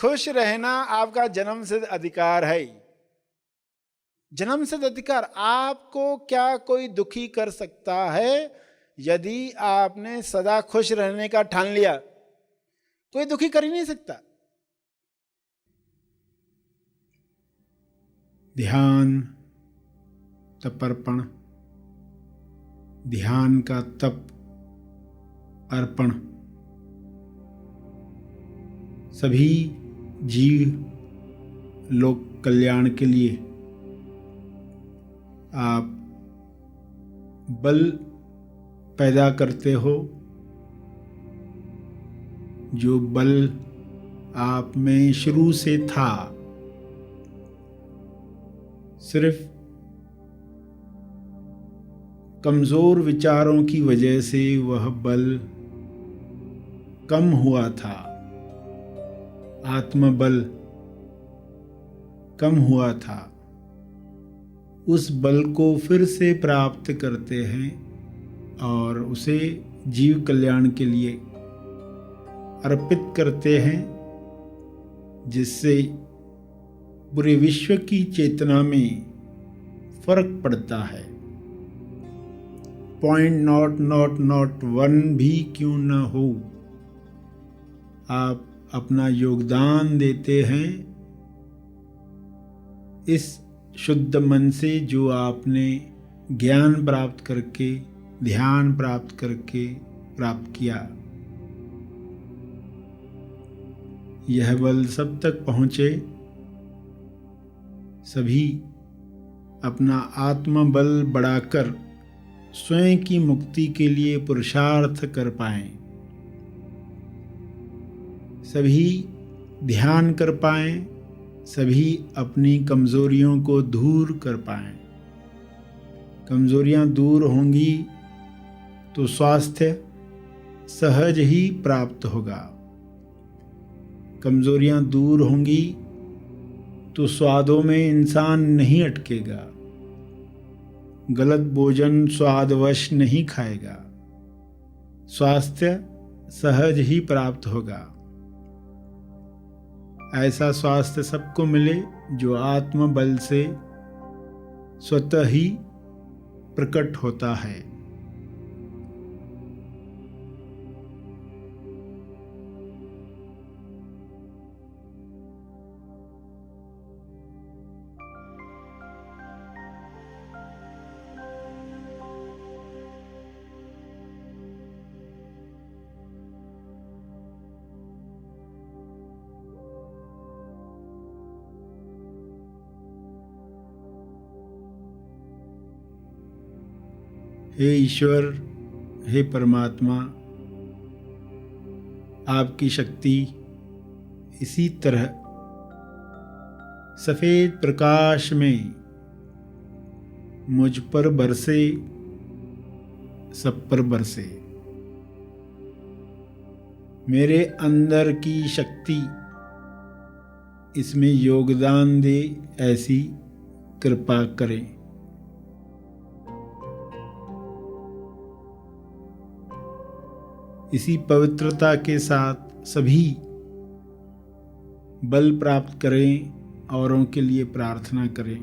खुश रहना आपका जन्मसिद्ध अधिकार है। जन्मसिद्ध अधिकार। आपको क्या कोई दुखी कर सकता है? यदि आपने सदा खुश रहने का ठान लिया, कोई दुखी कर ही नहीं सकता। ध्यान, तपर्पण, ध्यान का तप, अर्पण, सभी जीव लोक कल्याण के लिए आप बल पैदा करते हो। जो बल आप में शुरू से था, सिर्फ कमजोर विचारों की वजह से वह बल कम हुआ था, आत्मबल कम हुआ था। उस बल को फिर से प्राप्त करते हैं और उसे जीव कल्याण के लिए अर्पित करते हैं, जिससे पूरे विश्व की चेतना में फर्क पड़ता है। पॉइंट नॉट वन भी क्यों न हो, आप अपना योगदान देते हैं इस शुद्ध मन से, जो आपने ज्ञान प्राप्त करके, ध्यान प्राप्त करके प्राप्त किया। यह बल सब तक पहुँचे, सभी अपना आत्मबल बढ़ाकर स्वयं की मुक्ति के लिए पुरुषार्थ कर पाएं, सभी ध्यान कर पाएं, सभी अपनी कमजोरियों को दूर कर पाएं। कमजोरियां दूर होंगी तो स्वास्थ्य सहज ही प्राप्त होगा। कमजोरियां दूर होंगी तो स्वादों में इंसान नहीं अटकेगा, गलत भोजन स्वादवश नहीं खाएगा, स्वास्थ्य सहज ही प्राप्त होगा। ऐसा स्वास्थ्य सबको मिले जो आत्मबल से स्वतः ही प्रकट होता है। हे ईश्वर, हे परमात्मा, आपकी शक्ति इसी तरह सफेद प्रकाश में मुझ पर बरसे, सब पर बरसे। मेरे अंदर की शक्ति इसमें योगदान दे, ऐसी कृपा करें। इसी पवित्रता के साथ सभी बल प्राप्त करें, औरों के लिए प्रार्थना करें,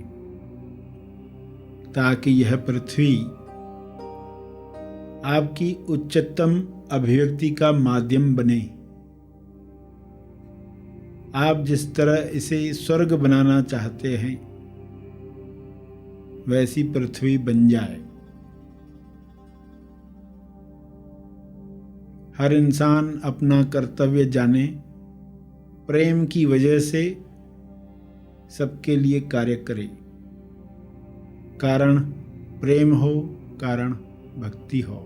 ताकि यह पृथ्वी आपकी उच्चतम अभिव्यक्ति का माध्यम बने। आप जिस तरह इसे स्वर्ग बनाना चाहते हैं, वैसी पृथ्वी बन जाए। हर इंसान अपना कर्तव्य जाने, प्रेम की वजह से सबके लिए कार्य करे। कारण प्रेम हो, कारण भक्ति हो।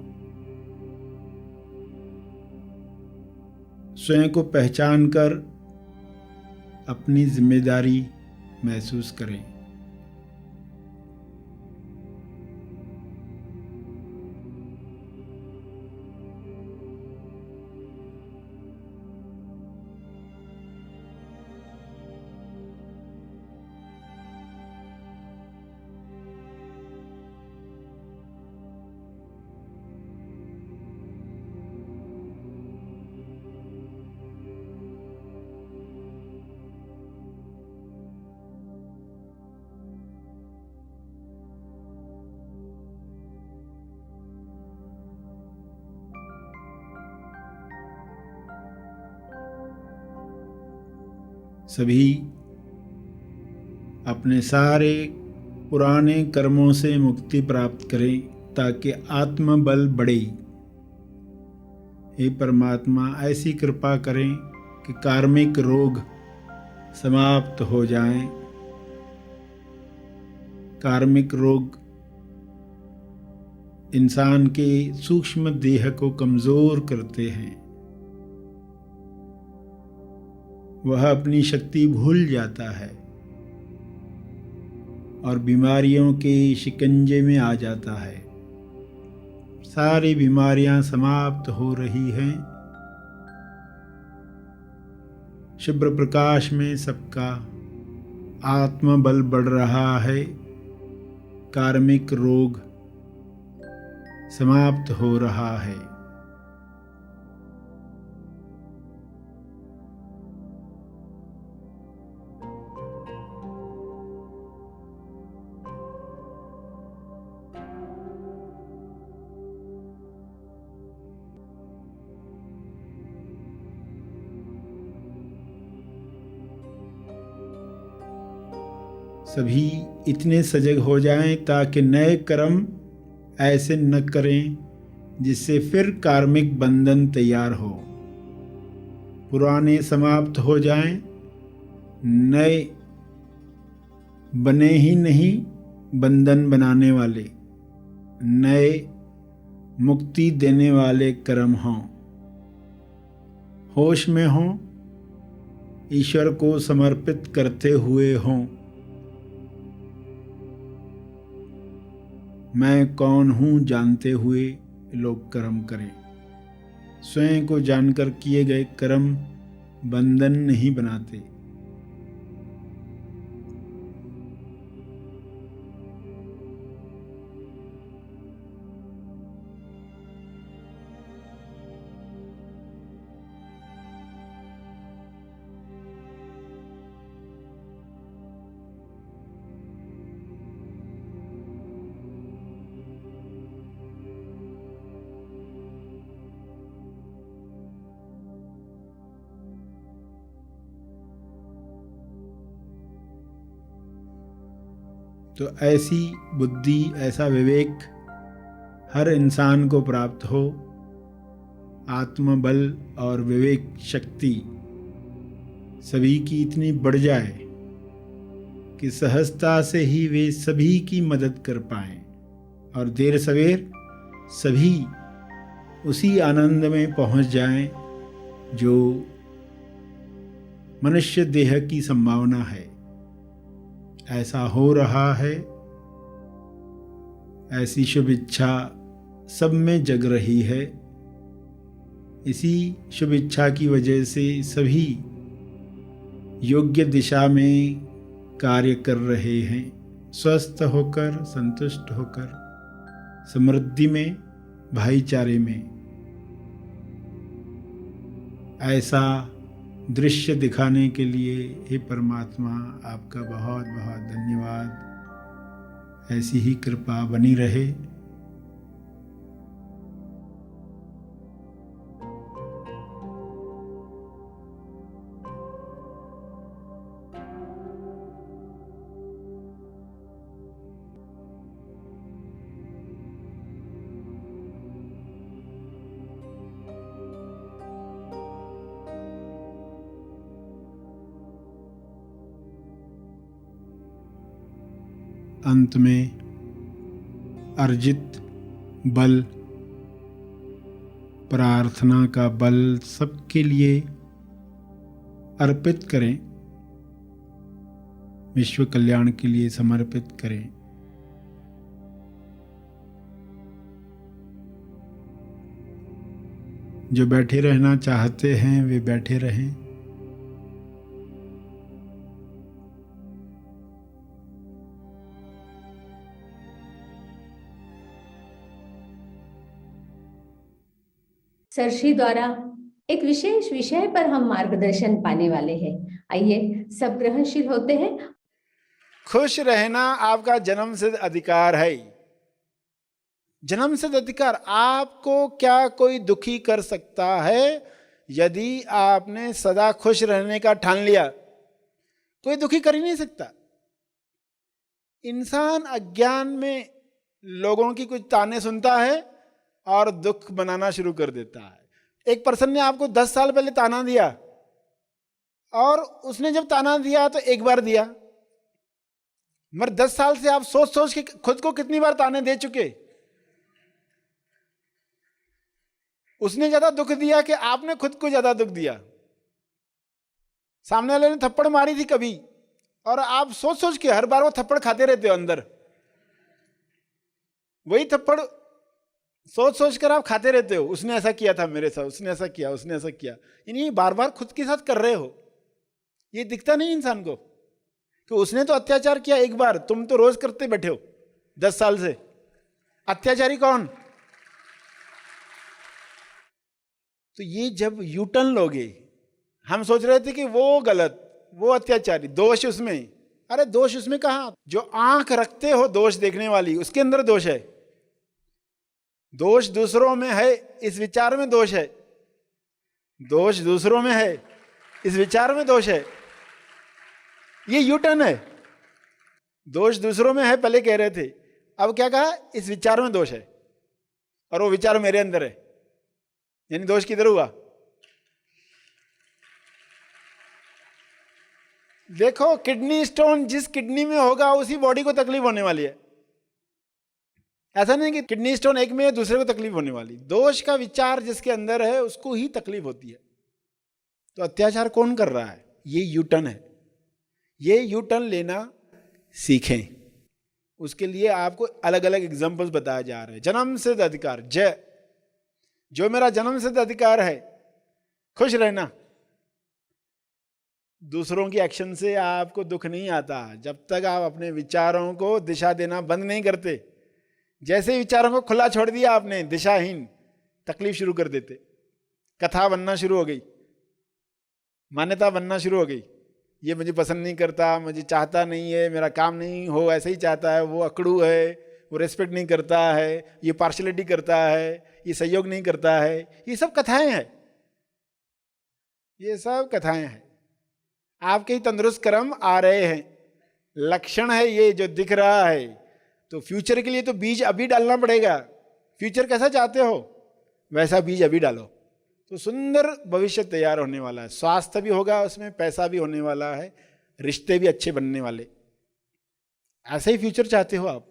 स्वयं को पहचान कर अपनी जिम्मेदारी महसूस करें। सभी अपने सारे पुराने कर्मों से मुक्ति प्राप्त करें ताकि आत्मबल बढ़े। हे परमात्मा, ऐसी कृपा करें कि कार्मिक रोग समाप्त हो जाएं। कार्मिक रोग इंसान के सूक्ष्म देह को कमजोर करते हैं। वह अपनी शक्ति भूल जाता है और बीमारियों के शिकंजे में आ जाता है। सारी बीमारियां समाप्त हो रही हैं। शुभ्र प्रकाश में सबका आत्मबल बढ़ रहा है। कार्मिक रोग समाप्त हो रहा है। सभी इतने सजग हो जाएं ताकि नए कर्म ऐसे न करें जिससे फिर कार्मिक बंधन तैयार हो। पुराने समाप्त हो जाएं, नए बने ही नहीं बंधन बनाने वाले, नए मुक्ति देने वाले कर्म हों। होश में हों, ईश्वर को समर्पित करते हुए हों। मैं कौन हूँ जानते हुए लोग कर्म करें। स्वयं को जानकर किए गए कर्म बंधन नहीं बनाते। तो ऐसी बुद्धि, ऐसा विवेक हर इंसान को प्राप्त हो। आत्मबल और विवेक शक्ति सभी की इतनी बढ़ जाए कि सहजता से ही वे सभी की मदद कर पाएं और देर सवेर सभी उसी आनंद में पहुंच जाएं जो मनुष्य देह की संभावना है। ऐसा हो रहा है। ऐसी शुभ इच्छा सब में जग रही है। इसी शुभ इच्छा की वजह से सभी योग्य दिशा में कार्य कर रहे हैं। स्वस्थ होकर, संतुष्ट होकर, समृद्धि में, भाईचारे में। ऐसा दृश्य दिखाने के लिए हे परमात्मा आपका बहुत बहुत धन्यवाद। ऐसी ही कृपा बनी रहे। अंत में अर्जित बल, प्रार्थना का बल सबके लिए अर्पित करें, विश्व कल्याण के लिए समर्पित करें। जो बैठे रहना चाहते हैं वे बैठे रहें। सर श्री द्वारा एक विशेष विषय पर हम मार्गदर्शन पाने वाले हैं। आइए सब ग्रहणशील होते हैं। खुश रहना आपका जन्मसिद्ध अधिकार है। जन्मसिद्ध अधिकार। आपको क्या कोई दुखी कर सकता है? यदि आपने सदा खुश रहने का ठान लिया कोई दुखी कर ही नहीं सकता। इंसान अज्ञान में लोगों की कुछ ताने सुनता है और दुख बनाना शुरू कर देता है। एक पर्सन ने आपको 10 साल पहले ताना दिया, और उसने जब ताना दिया तो एक बार दिया, मगर 10 साल से आप सोच सोच के खुद को कितनी बार ताने दे चुके। उसने ज्यादा दुख दिया कि आपने खुद को ज्यादा दुख दिया। सामने वाले ने थप्पड़ मारी थी कभी, और आप सोच सोच के हर बार वो थप्पड़ खाते रहते हो अंदर। वही थप्पड़ सोच सोच कर आप खाते रहते हो, उसने ऐसा किया था मेरे साथ, उसने ऐसा किया, उसने ऐसा किया। यानी बार बार खुद के साथ कर रहे हो। ये दिखता नहीं इंसान को कि उसने तो अत्याचार किया एक बार, तुम तो रोज करते बैठे हो 10 साल से। अत्याचारी कौन? तो ये जब यूटर्न लोगे, हम सोच रहे थे कि वो गलत, वो अत्याचारी, दोष उसमें। अरे दोष उसमें कहां? जो आंख रखते हो दोष देखने वाली, उसके अंदर दोष है। दोष दूसरों में है, इस विचार में दोष है। दोष दूसरों में है, इस विचार में दोष है। ये यूटर्न है। दोष दूसरों में है पहले कह रहे थे, अब क्या कहा? इस विचार में दोष है, और वो विचार मेरे अंदर है। यानी दोष किधर हुआ? देखो, किडनी स्टोन जिस किडनी में होगा उसी बॉडी को तकलीफ होने वाली है। ऐसा नहीं कि किडनी स्टोन एक में है दूसरे को तकलीफ होने वाली। दोष का विचार जिसके अंदर है उसको ही तकलीफ होती है। तो अत्याचार कौन कर रहा है? ये यूटर्न है। ये यूटर्न लेना सीखें। उसके लिए आपको अलग अलग एग्जाम्पल्स बताए जा रहे हैं। जन्म सिद्ध अधिकार, जय, जो मेरा जन्म सिद्ध अधिकार है, खुश रहना। दूसरों की एक्शन से आपको दुख नहीं आता जब तक आप अपने विचारों को दिशा देना बंद नहीं करते। जैसे ही विचारों को खुला छोड़ दिया आपने, दिशाहीन, तकलीफ शुरू कर देते। कथा बनना शुरू हो गई, मान्यता बनना शुरू हो गई। ये मुझे पसंद नहीं करता, मुझे चाहता नहीं है, मेरा काम नहीं हो ऐसे ही चाहता है, वो अकड़ू है, वो रेस्पेक्ट नहीं करता है, ये पार्शलिटी करता है, ये सहयोग नहीं करता है। ये सब कथाएं हैं, ये सब कथाएं हैं। आपके ही तंदुरुस्त कर्म आ रहे हैं, लक्षण है ये जो दिख रहा है। तो फ्यूचर के लिए तो बीज अभी डालना पड़ेगा। फ्यूचर कैसा चाहते हो वैसा बीज अभी डालो, तो सुंदर भविष्य तैयार होने वाला है। स्वास्थ्य भी होगा उसमें, पैसा भी होने वाला है, रिश्ते भी अच्छे बनने वाले। ऐसा ही फ्यूचर चाहते हो आप,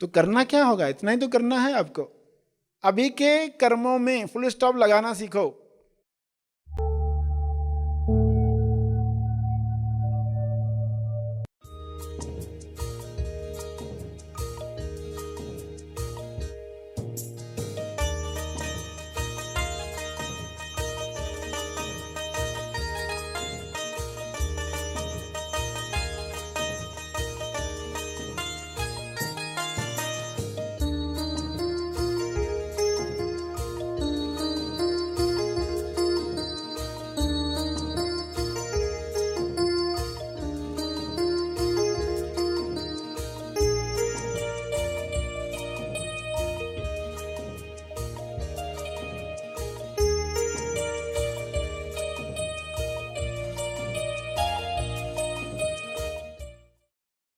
तो करना क्या होगा? इतना ही तो करना है आपको। अभी के कर्मों में फुल स्टॉप लगाना सीखो।